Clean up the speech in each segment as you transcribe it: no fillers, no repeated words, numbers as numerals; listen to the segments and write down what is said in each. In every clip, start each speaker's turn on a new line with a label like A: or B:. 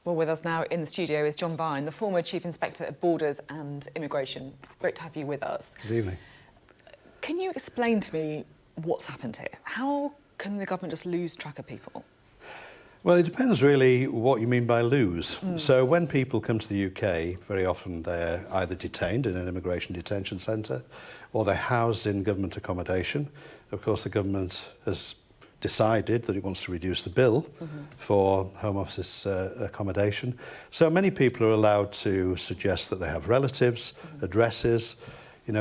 A: Well, with us now in the studio is John Vine, the former Chief Inspector of Borders and Immigration. Great to have you with us.
B: Good evening.
A: Can you explain to me what's happened here? How can the government just lose track of people?
B: Well, it depends really what you mean by lose. So when people come to the UK, very often they're either detained in an immigration detention centre or they're housed in government accommodation. Of course, the government has decided that it wants to reduce the bill for Home Office accommodation. So many people are allowed to suggest that they have relatives, addresses,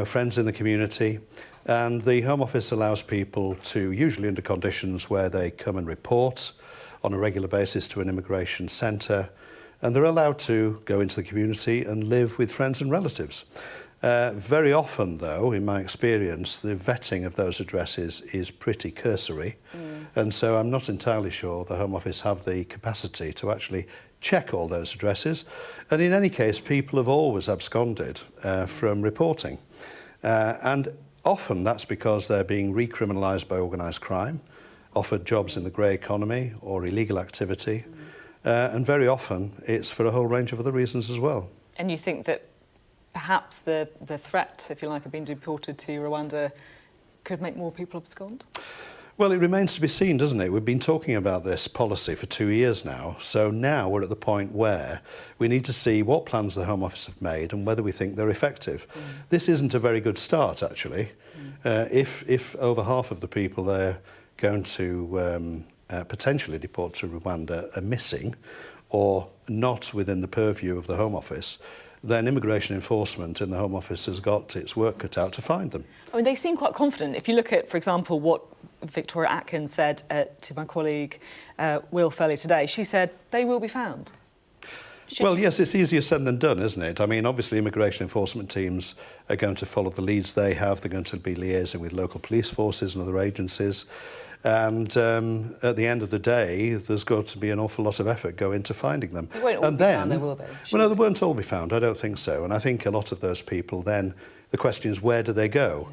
B: friends in the community. And the Home Office allows people to, usually under conditions where they come and report on a regular basis to an immigration centre, and they're allowed to go into the community and live with friends and relatives. Very often, though, in my experience, the vetting of those addresses is pretty cursory, and so I'm not entirely sure the Home Office have the capacity to actually check all those addresses. And in any case, people have always absconded from reporting. And often that's because they're being recriminalised by organised crime, offered jobs in the grey economy or illegal activity, and very often it's for a whole range of other reasons as well.
A: And you think that perhaps the threat, if you like, of being deported to Rwanda could make more people abscond?
B: Well, it remains to be seen, doesn't it? We've been talking about this policy for 2 years now, so now we're at the point where we need to see what plans the Home Office have made and whether we think they're effective. This isn't a very good start, actually. If over half of the people they're going to potentially deport to Rwanda are missing or not within the purview of the Home Office, then immigration enforcement in the Home Office has got its work cut out to find them. I
A: mean, they seem quite confident. If you look at, for example, what Victoria Atkins said to my colleague Will Furley today, she said they will be found.
B: Well, yes, it's easier said than done, isn't it? I mean, obviously, immigration enforcement teams are going to follow the leads they have. They're going to be liaising with local police forces and other agencies. And at the end of the day, there's got to be an awful lot of effort go into finding them.
A: They won't all be found, though, will they?
B: Well, no, they won't all be found. I don't think so. And I think a lot of those people then, the question is, where do they go?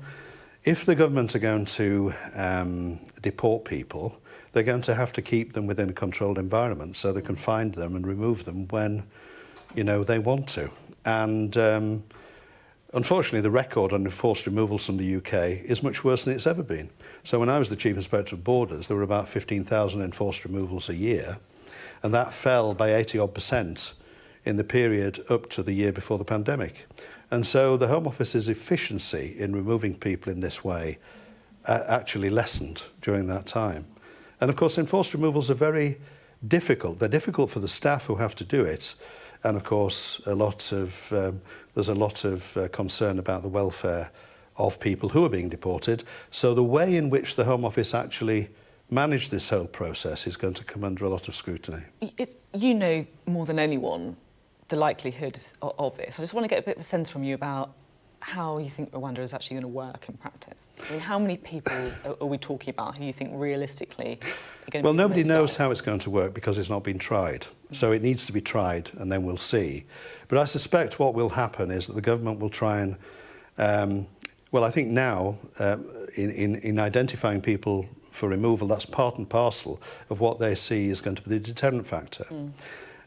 B: If the government are going to deport people, they're going to have to keep them within a controlled environment so they can find them and remove them when, they want to. And unfortunately, the record on enforced removals from the UK is much worse than it's ever been. So when I was the Chief Inspector of Borders, there were about 15,000 enforced removals a year, and that fell by 80-odd% in the period up to the year before the pandemic. And so the Home Office's efficiency in removing people in this way actually lessened during that time. And of course, enforced removals are very difficult. They're difficult for the staff who have to do it. And of course, there's a lot of concern about the welfare of people who are being deported. So the way in which the Home Office actually managed this whole process is going to come under a lot of scrutiny.
A: You know more than anyone the likelihood of this. I just want to get a bit of a sense from you about how you think Rwanda is actually going to work in practice. I mean, how many people are we talking about who you think realistically are going to be?
B: Well, nobody knows how it's going to work because it's not been tried. So it needs to be tried and then we'll see. But I suspect what will happen is that the government will try and, well, I think now in identifying people for removal, that's part and parcel of what they see is going to be the deterrent factor.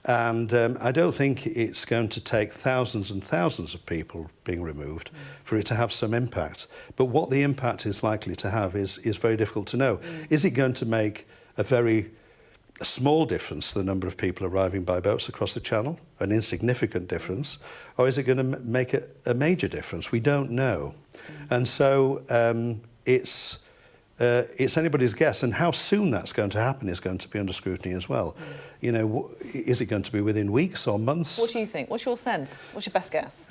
B: And I don't think it's going to take thousands and thousands of people being removed for it to have some impact. But what the impact is likely to have is very difficult to know. Is it going to make a very small difference to the number of people arriving by boats across the Channel, an insignificant difference, or is it going to make a major difference? We don't know. And so it's anybody's guess, and how soon that's going to happen is going to be under scrutiny as well. Is it going to be within weeks or months?
A: What do you think? What's your sense? What's your best guess?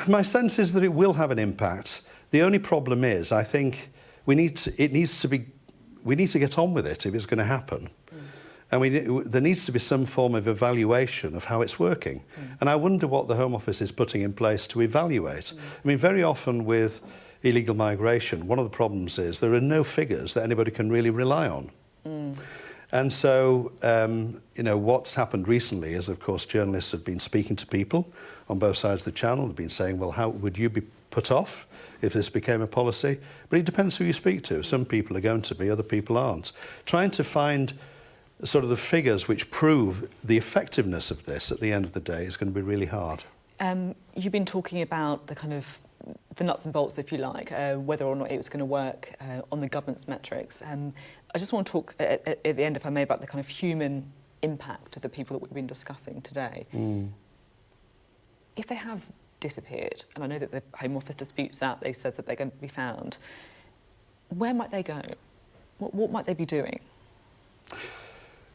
B: My sense is that it will have an impact. The only problem is, I think we need to get on with it if it's going to happen. And there needs to be some form of evaluation of how it's working. And I wonder what the Home Office is putting in place to evaluate. I mean, very often with illegal migration, one of the problems is there are no figures that anybody can really rely on. And so, what's happened recently is, of course, journalists have been speaking to people on both sides of the Channel. They've been saying, well, how would you be put off if this became a policy? But it depends who you speak to. Some people are going to be, other people aren't. Trying to find sort of the figures which prove the effectiveness of this at the end of the day is going to be really hard.
A: You've been talking about the kind of the nuts and bolts, if you like, whether or not it was going to work on the government's metrics. I just want to talk at the end, if I may, about the kind of human impact of the people that we've been discussing today. If they have disappeared, and I know that the Home Office disputes that, they said that they're going to be found, where might they go? What might they be doing?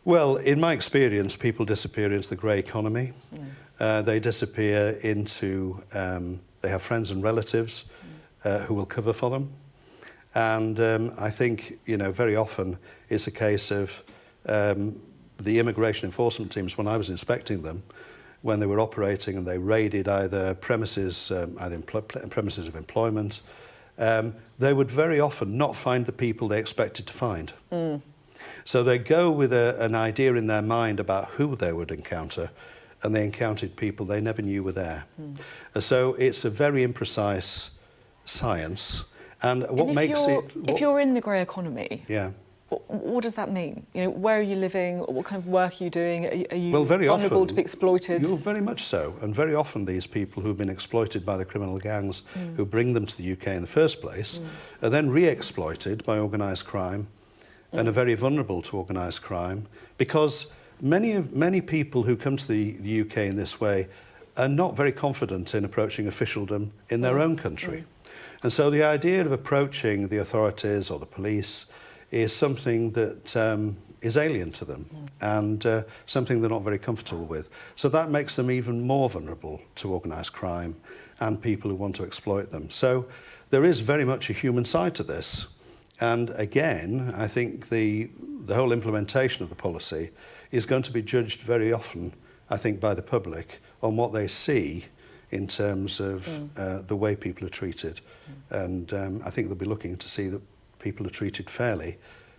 B: Well, in my experience, people disappear into the grey economy. They disappear into, they have friends and relatives who will cover for them. And I think, you know, very often it's a case of the immigration enforcement teams, when I was inspecting them, when they were operating and they raided either premises, premises of employment, they would very often not find the people they expected to find. So they go with an idea in their mind about who they would encounter, and they encountered people they never knew were there. So it's a very imprecise science. And what makes it...
A: If you're in the grey economy,
B: yeah.
A: What does that mean? You know, where are you living? What kind of work are you doing? Are you
B: well, very
A: vulnerable
B: often,
A: to be exploited?
B: You're very much so. And very often these people who've been exploited by the criminal gangs who bring them to the UK in the first place are then re-exploited by organised crime and are very vulnerable to organised crime, because many people who come to the UK in this way are not very confident in approaching officialdom in their own country. And so the idea of approaching the authorities or the police is something that is alien to them and something they're not very comfortable with. So that makes them even more vulnerable to organised crime and people who want to exploit them. So there is very much a human side to this. And again, I think the whole implementation of the policy is going to be judged very often, I think, by the public on what they see in terms of the way people are treated. And I think they'll be looking to see that people are treated fairly,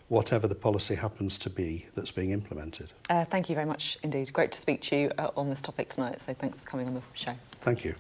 B: whatever the policy happens to be that's being implemented.
A: Thank you very much indeed. Great to speak to you on this topic tonight, so thanks for coming on the show.
B: Thank you.